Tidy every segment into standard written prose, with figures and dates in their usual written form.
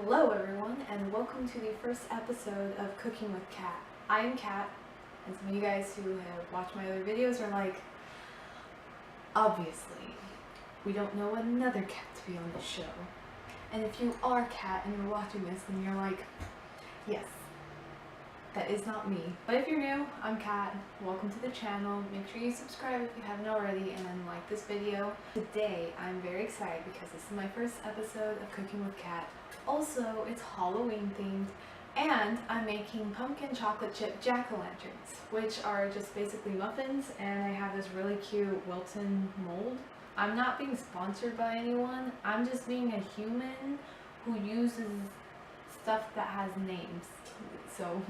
Hello everyone, and welcome to the first episode of Cooking with Kat. I am Kat, and some of you guys who have watched my other videos are like, obviously, we don't know another Kat to be on the show. And if you are Kat and you're watching this, then you're like, yes, that is not me. But if you're new, I'm Kat. Welcome to the channel. Make sure you subscribe if you haven't already, and then like this video. Today, I'm very excited because this is my first episode of Cooking with Kat. Also, it's Halloween themed, and I'm making pumpkin chocolate chip jack-o'-lanterns, which are just basically muffins, and I have this really cute Wilton mold. I'm not being sponsored by anyone. I'm just being a human who uses stuff that has names. So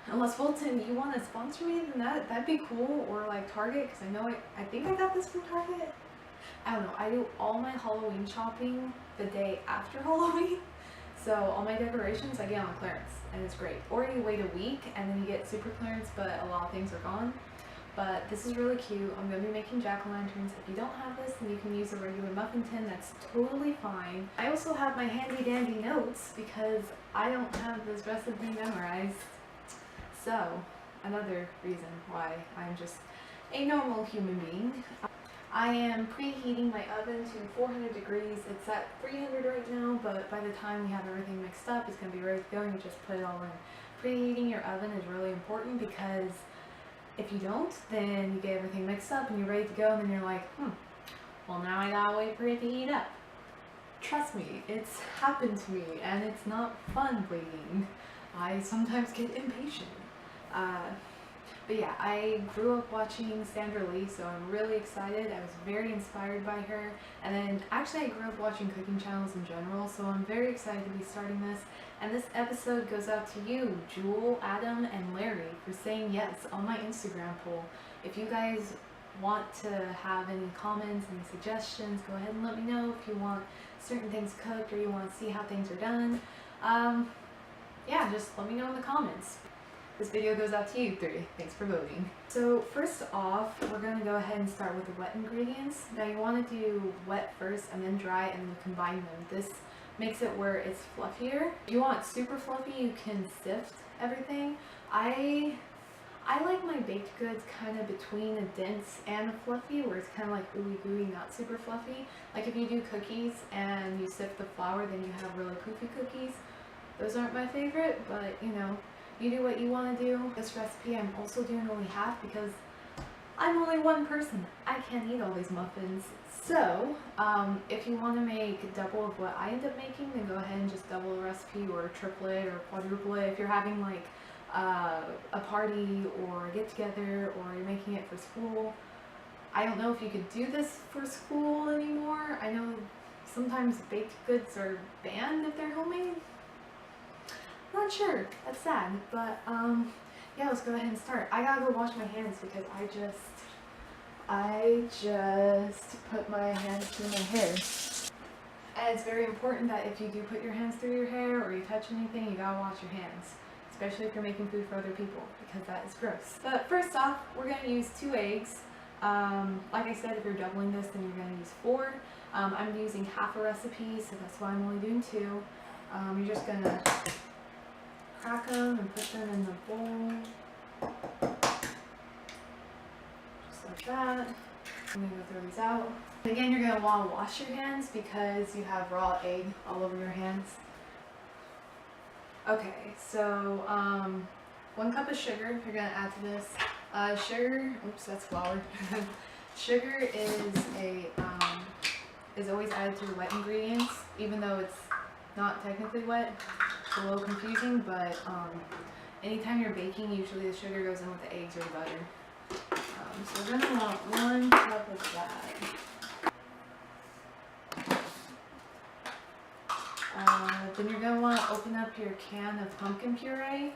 unless Wilton, you want to sponsor me, then that'd be cool, or like Target, because I think I got this from Target. I don't know, I do all my Halloween shopping the day after Halloween, so all my decorations I get on clearance, and it's great. Or you wait a week and then you get super clearance, but a lot of things are gone. But this is really cute. I'm going to be making jack-o'-lanterns. If you don't have this, then you can use a regular muffin tin. That's totally fine. I also have my handy-dandy notes because I don't have this recipe memorized. So, another reason why I'm just a normal human being. I am preheating my oven to 400 degrees. It's at 300 right now, but by the time we have everything mixed up, it's going to be ready to go and you just put it all in. Preheating your oven is really important because if you don't, then you get everything mixed up and you're ready to go, and then you're like, well now I gotta wait for it to heat up. Trust me, it's happened to me and it's not fun waiting. I sometimes get impatient. But yeah, I grew up watching Sandra Lee, so I'm really excited. I was very inspired by her. And then actually I grew up watching cooking channels in general, so I'm very excited to be starting this. And this episode goes out to you, Jewel, Adam, and Larry, for saying yes on my Instagram poll. If you guys want to have any comments, any suggestions, go ahead and let me know. If you want certain things cooked or you want to see how things are done, yeah, just let me know in the comments. This video goes out to you three. Thanks for voting. So first off, we're going to go ahead and start with the wet ingredients. Now you want to do wet first and then dry and then combine them. This makes it where it's fluffier. If you want super fluffy, you can sift everything. I like my baked goods kind of between a dense and a fluffy, where it's kind of like ooey gooey, not super fluffy. Like if you do cookies and you sift the flour, then you have really poofy cookies. Those aren't my favorite, but you know, you do what you want to do. This recipe I'm also doing only half because I'm only one person. I can't eat all these muffins. So, if you want to make double of what I end up making, then go ahead and just double the recipe, or triple it, or quadruple it. If you're having like a party or a get-together, or you're making it for school. I don't know if you could do this for school anymore. I know sometimes baked goods are banned if they're homemade. Not sure, that's sad, but yeah, let's go ahead and start. I gotta go wash my hands because I just put my hands through my hair. And it's very important that if you do put your hands through your hair or you touch anything, you gotta wash your hands, especially if you're making food for other people, because that is gross. But first off, we're gonna use 2 eggs. Like I said, if you're doubling this, then you're gonna use 4. I'm using half a recipe, so that's why I'm only doing 2. You're just gonna crack them and put them in the bowl, just like that. I'm going to throw these out. Again, you're going to want to wash your hands because you have raw egg all over your hands. Okay, so 1 cup of sugar you're going to add to this. Sugar, oops, that's flour. Sugar is always added to the wet ingredients, even though it's not technically wet. It's a little confusing, but anytime you're baking, usually the sugar goes in with the eggs or the butter. So we're going to want 1 cup of that. Then you're going to want to open up your can of pumpkin puree.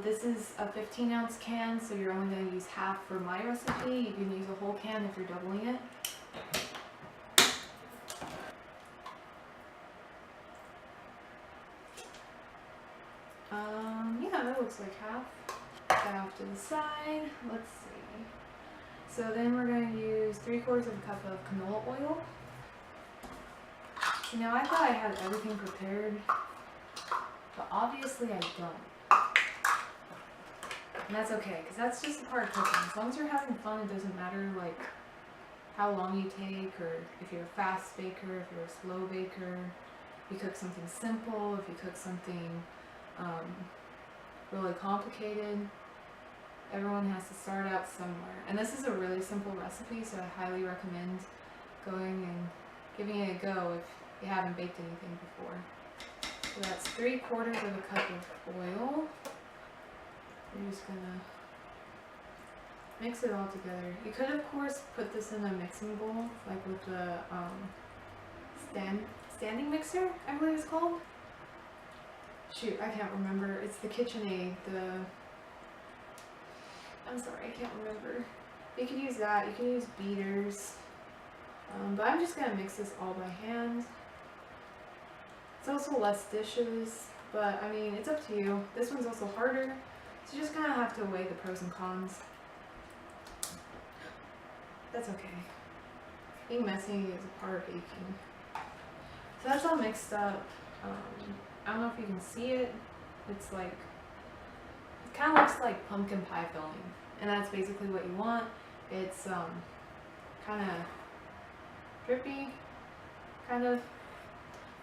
This is a 15-ounce can, so you're only going to use half for my recipe. You can use a whole can if you're doubling it. Yeah, that looks like half. Put that off to the side. Let's see. So then we're going to use 3/4 of a cup of canola oil. You know, I thought I had everything prepared, but obviously I don't. And that's okay, because that's just a part of cooking. As long as you're having fun, it doesn't matter like how long you take, or if you're a fast baker, if you're a slow baker, if you cook something simple, if you cook something really complicated. Everyone has to start out somewhere. And this is a really simple recipe, so I highly recommend going and giving it a go if you haven't baked anything before. So that's 3/4 of a cup of oil. You're just gonna mix it all together. You could of course put this in a mixing bowl, like with the standing mixer, I believe it's called. Shoot, I can't remember. It's the KitchenAid, I'm sorry, I can't remember. You can use that, you can use beaters. But I'm just gonna mix this all by hand. It's also less dishes, but I mean, it's up to you. This one's also harder, so you just kind of have to weigh the pros and cons. That's okay. Being messy is a part of baking. So that's all mixed up. I don't know if you can see it. It's like, it kind of looks like pumpkin pie filling, and that's basically what you want. It's kind of drippy, kind of.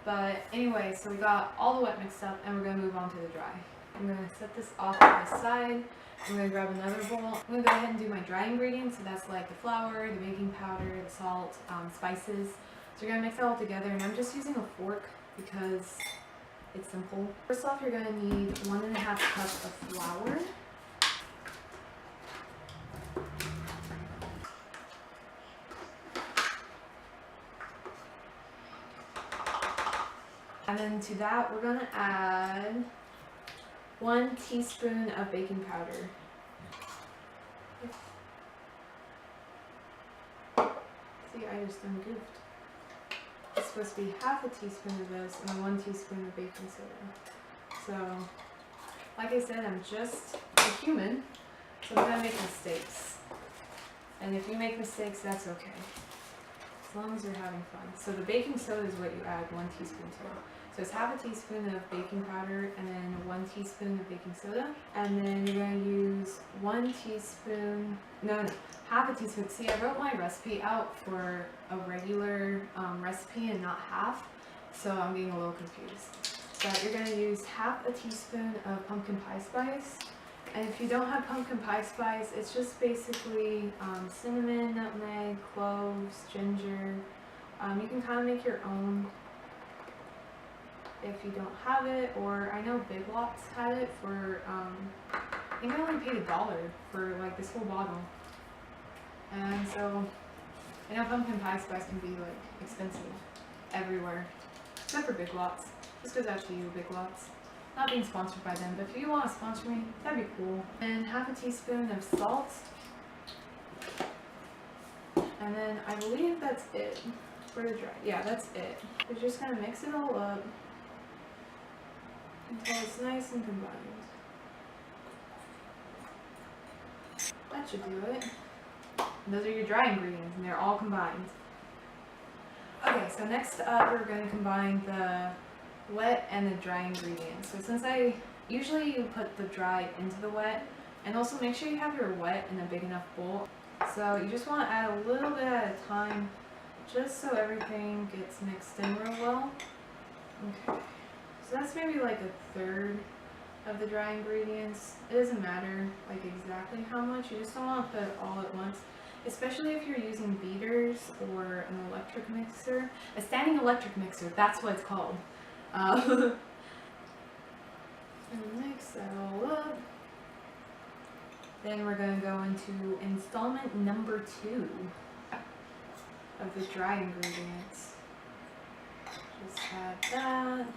But anyway, so we got all the wet mixed up, and we're gonna move on to the dry. I'm gonna set this off to the side. I'm gonna grab another bowl. I'm gonna go ahead and do my dry ingredients. So that's like the flour, the baking powder, the salt, spices. So you're gonna mix it all together, and I'm just using a fork because it's simple. First off, you're gonna need 1.5 cups of flour. And then to that, we're gonna add 1 teaspoon of baking powder. See, I just ungoofed. It's supposed to be 1/2 teaspoon of this and 1 teaspoon of baking soda. So, like I said, I'm just a human, so I'm gonna make mistakes. And if you make mistakes, that's okay, as long as you're having fun. So the baking soda is what you add 1 teaspoon to. So it's 1/2 teaspoon of baking powder and then 1 teaspoon of baking soda. And then you're going to use 1 teaspoon, no, 1/2 teaspoon. See, I wrote my recipe out for a regular recipe and not half, so I'm getting a little confused. But you're going to use 1/2 teaspoon of pumpkin pie spice. And if you don't have pumpkin pie spice, it's just basically cinnamon, nutmeg, cloves, ginger. You can kind of make your own if you don't have it, or I know Big Lots had it for, I think I only paid $1 for like this whole bottle. And so, I know pumpkin pie spice can be like expensive everywhere, except for Big Lots. This goes out to you, Big Lots. Not being sponsored by them, but if you want to sponsor me, that'd be cool. And 1/2 teaspoon of salt. And then I believe that's it for the dry. Yeah, that's it. We're just gonna mix it all up until it's nice and combined. That should do it. And those are your dry ingredients, and they're all combined. Okay, so next up we're going to combine the wet and the dry ingredients. So since usually you put the dry into the wet, and also make sure you have your wet in a big enough bowl. So you just want to add a little bit at a time, just so everything gets mixed in real well. Okay. So that's maybe like 1/3 of the dry ingredients. It doesn't matter like exactly how much, you just don't want to put it all at once, especially if you're using beaters or an electric mixer. A standing electric mixer, that's what it's called. And mix that all up. Then we're going to go into installment number 2 of the dry ingredients. Just add that.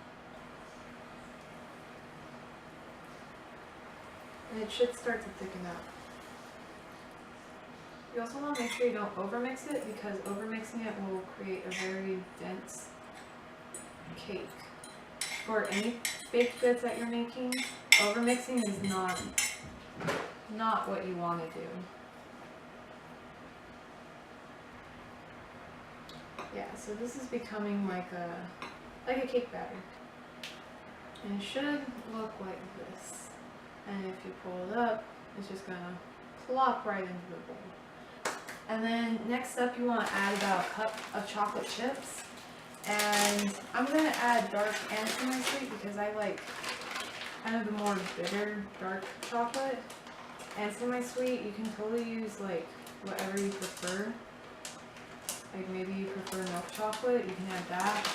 And it should start to thicken up. You also want to make sure you don't overmix it, because overmixing it will create a very dense cake. For any baked goods that you're making, overmixing is not what you want to do. Yeah, so this is becoming like a cake batter. And it should look like this. And if you pull it up, it's just gonna plop right into the bowl. And then next up, you want to add about a cup of chocolate chips. And I'm gonna add dark and semi-sweet because I like kind of the more bitter dark chocolate. And semi-sweet, you can totally use like whatever you prefer. Like maybe you prefer milk chocolate, you can add that.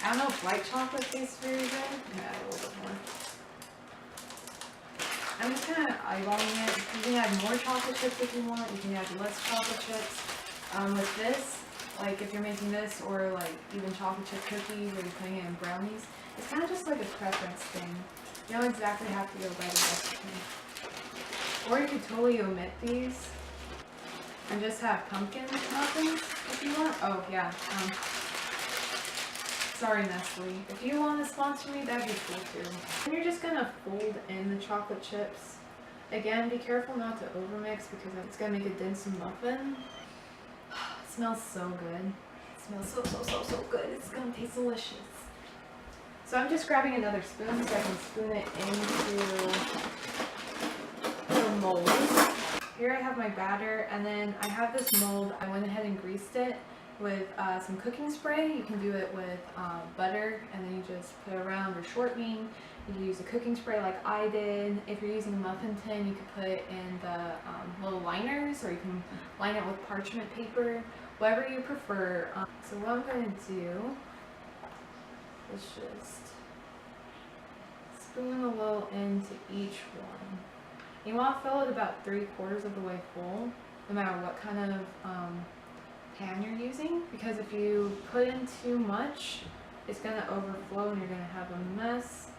I don't know if white chocolate tastes very good. You can add a little bit more. I'm just kind of eyeballing it. You can add more chocolate chips if you want. You can add less chocolate chips. With this, like if you're making this or like even chocolate chip cookies or you're putting it in brownies, it's kind of just like a preference thing. You don't exactly have to go by the recipe. Or you could totally omit these and just have pumpkin muffins if you want. Oh yeah. Sorry, Nestle. If you want to sponsor me, that'd be cool too. And you're just gonna fold in the chocolate chips. Again, be careful not to overmix because it's gonna make a dense muffin. It smells so good. It smells so good. It's gonna taste delicious. So I'm just grabbing another spoon so I can spoon it into the mold. Here I have my batter, and then I have this mold. I went ahead and greased it with some cooking spray. You can do it with butter, and then you just put it around your short bean. You can use a cooking spray like I did. If you're using a muffin tin, you could put it in the little liners, or you can line it with parchment paper, whatever you prefer. So what I'm going to do is just spoon a little into each one. You want to fill it about 3/4 of the way full, no matter what kind of pan you're using, because if you put in too much, it's going to overflow and you're going to have a mess.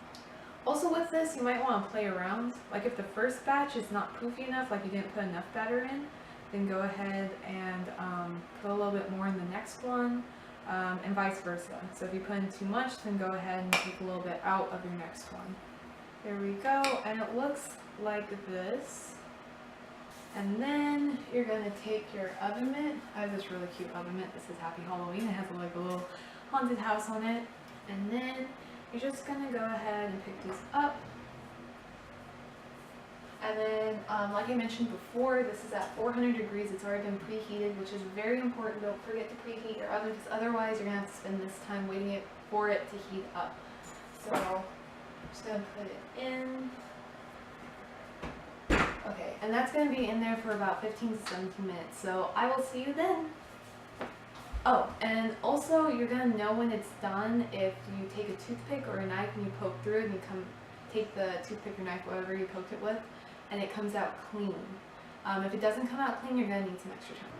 Also with this, you might want to play around. Like if the first batch is not poofy enough, like you didn't put enough batter in, then go ahead and put a little bit more in the next one, and vice versa. So if you put in too much, then go ahead and take a little bit out of your next one. There we go, and it looks like this. And then you're going to take your oven mitt. I have this really cute oven mitt. This is Happy Halloween. It has like a little haunted house on it. And then you're just going to go ahead and pick these up. And then, like I mentioned before, this is at 400 degrees. It's already been preheated, which is very important. Don't forget to preheat your oven, because otherwise you're going to have to spend this time waiting for it to heat up. So I'm just going to put it in. Okay, and that's going to be in there for about 15 to 17 minutes, so I will see you then. Oh, and also you're going to know when it's done if you take a toothpick or a knife and you poke through it, and you take the toothpick or knife, whatever you poked it with, and it comes out clean. If it doesn't come out clean, you're going to need some extra time.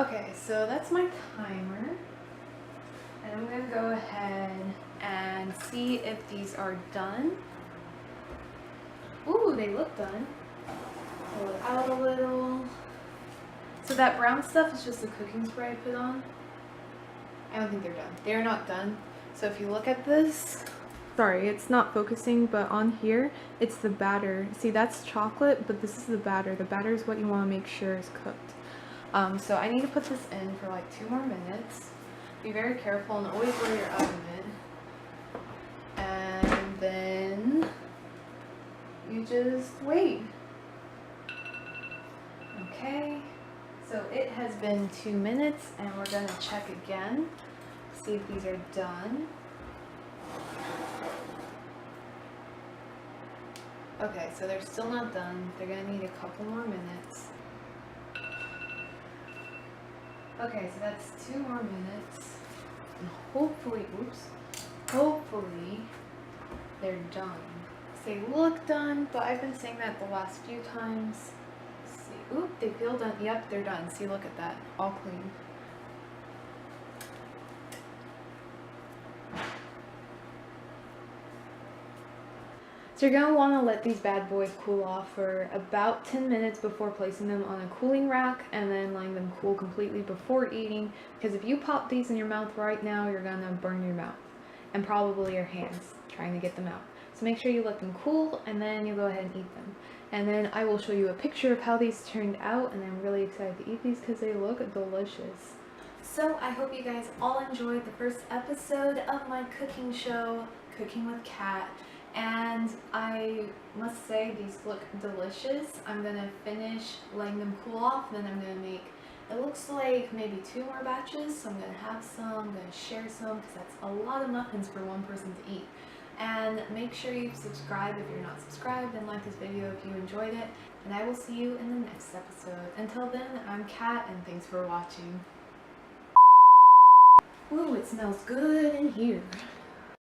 Okay, so that's my timer, and I'm going to go ahead and see if these are done. Ooh, they look done. Pull it out a little. So that brown stuff is just the cooking spray I put on. I don't think they're done. They're not done. So if you look at this, sorry, it's not focusing, but on here, it's the batter. See, that's chocolate, but this is the batter. The batter is what you want to make sure is cooked. So I need to put this in for like 2 more minutes. Be very careful and always wear your oven mitt. And then you just wait. Okay, so it has been 2 minutes, and we're going to check again, see if these are done. Okay, so they're still not done. They're going to need a couple more minutes. Okay, so that's 2 more minutes, and hopefully they're done. They look done, but I've been saying that the last few times. Let's see. Oop, they feel done. Yep, they're done. See, look at that. All clean. So you're going to want to let these bad boys cool off for about 10 minutes before placing them on a cooling rack, and then letting them cool completely before eating, because if you pop these in your mouth right now, you're going to burn your mouth and probably your hands trying to get them out. So make sure you let them cool, and then you go ahead and eat them. And then I will show you a picture of how these turned out, and I'm really excited to eat these because they look delicious. So I hope you guys all enjoyed the first episode of my cooking show, Cooking with Kat. And I must say these look delicious. I'm gonna finish letting them cool off, then I'm gonna make, it looks like maybe 2 more batches. So I'm gonna have some, I'm gonna share some, because that's a lot of muffins for one person to eat. And make sure you subscribe if you're not subscribed, and like this video if you enjoyed it. And I will see you in the next episode. Until then, I'm Kat, and thanks for watching. Ooh, it smells good in here.